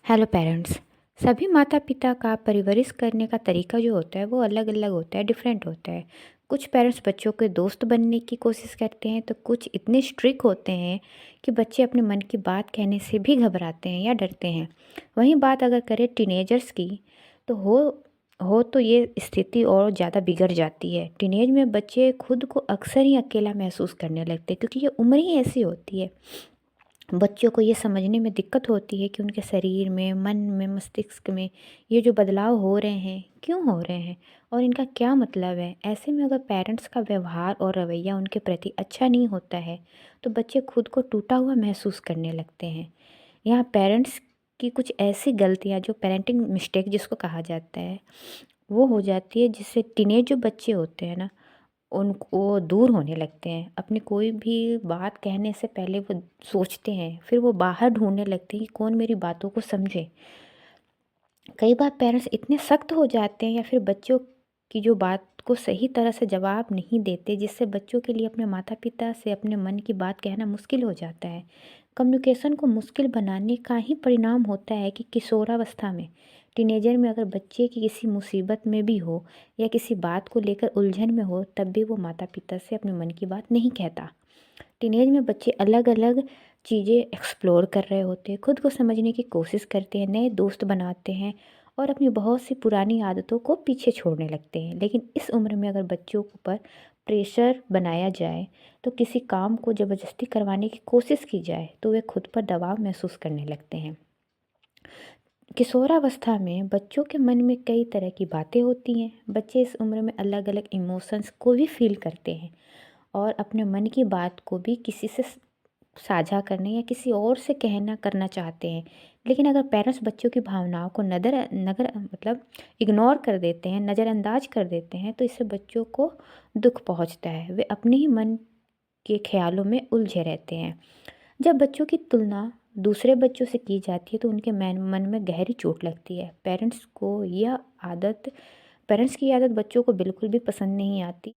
Hello parents. सभी माता पिता का परवरिश करने का तरीका जो होता है वो अलग अलग होता है, डिफरेंट होता है। कुछ पेरेंट्स बच्चों के दोस्त बनने की कोशिश करते हैं तो कुछ इतने स्ट्रिक्ट होते हैं कि बच्चे अपने मन की बात कहने से भी घबराते हैं या डरते हैं। वहीं बात अगर करें टीनेजर्स की तो हो तो ये स्थिति और ज़्यादा बिगड़ जाती है। टीनेज में बच्चे खुद को अक्सर ही अकेला महसूस करने लगते हैं क्योंकि ये उम्र ही ऐसी होती है। बच्चों को ये समझने में दिक्कत होती है कि उनके शरीर में, मन में, मस्तिष्क में ये जो बदलाव हो रहे हैं, क्यों हो रहे हैं और इनका क्या मतलब है। ऐसे में अगर पेरेंट्स का व्यवहार और रवैया उनके प्रति अच्छा नहीं होता है, तो बच्चे खुद को टूटा हुआ महसूस करने लगते हैं। यहाँ पेरेंट्स की कुछ ऐसी गलतियाँ जो पेरेंटिंग मिस्टेक जिसको कहा जाता है, वो हो जाती है जिससे टीनेज जो बच्चे होते हैं ना, उनको दूर होने लगते हैं। अपनी कोई भी बात कहने से पहले वो सोचते हैं, फिर वो बाहर ढूँढने लगते हैं कि कौन मेरी बातों को समझे। कई बार पेरेंट्स इतने सख्त हो जाते हैं या फिर बच्चों की जो बात को सही तरह से जवाब नहीं देते, जिससे बच्चों के लिए अपने माता पिता से अपने मन की बात कहना मुश्किल हो जाता है। कम्युनिकेशन को मुश्किल बनाने का ही परिणाम होता है कि किशोरावस्था में, टीनेजर में अगर बच्चे की किसी मुसीबत में भी हो या किसी बात को लेकर उलझन में हो, तब भी वो माता पिता से अपने मन की बात नहीं कहता। टीनेज में बच्चे अलग अलग चीज़ें एक्सप्लोर कर रहे होते हैं, खुद को समझने की कोशिश करते हैं, नए दोस्त बनाते हैं और अपनी बहुत सी पुरानी आदतों को पीछे छोड़ने लगते हैं। लेकिन इस उम्र में अगर बच्चों के ऊपर प्रेशर बनाया जाए, तो किसी काम को ज़बरदस्ती करवाने की कोशिश की जाए, तो वे खुद पर दबाव महसूस करने लगते हैं। किशोरावस्था में बच्चों के मन में कई तरह की बातें होती हैं। बच्चे इस उम्र में अलग अलग इमोशंस को भी फील करते हैं और अपने मन की बात को भी किसी से साझा करने या किसी और से कहना करना चाहते हैं। लेकिन अगर पेरेंट्स बच्चों की भावनाओं को नदर नगर मतलब इग्नोर कर देते हैं, नज़रअंदाज कर देते हैं, तो इससे बच्चों को दुख पहुंचता है। वे अपने ही मन के ख्यालों में उलझे रहते हैं। जब बच्चों की तुलना दूसरे बच्चों से की जाती है तो उनके मन में गहरी चोट लगती है। पेरेंट्स की यह आदत बच्चों को बिल्कुल भी पसंद नहीं आती।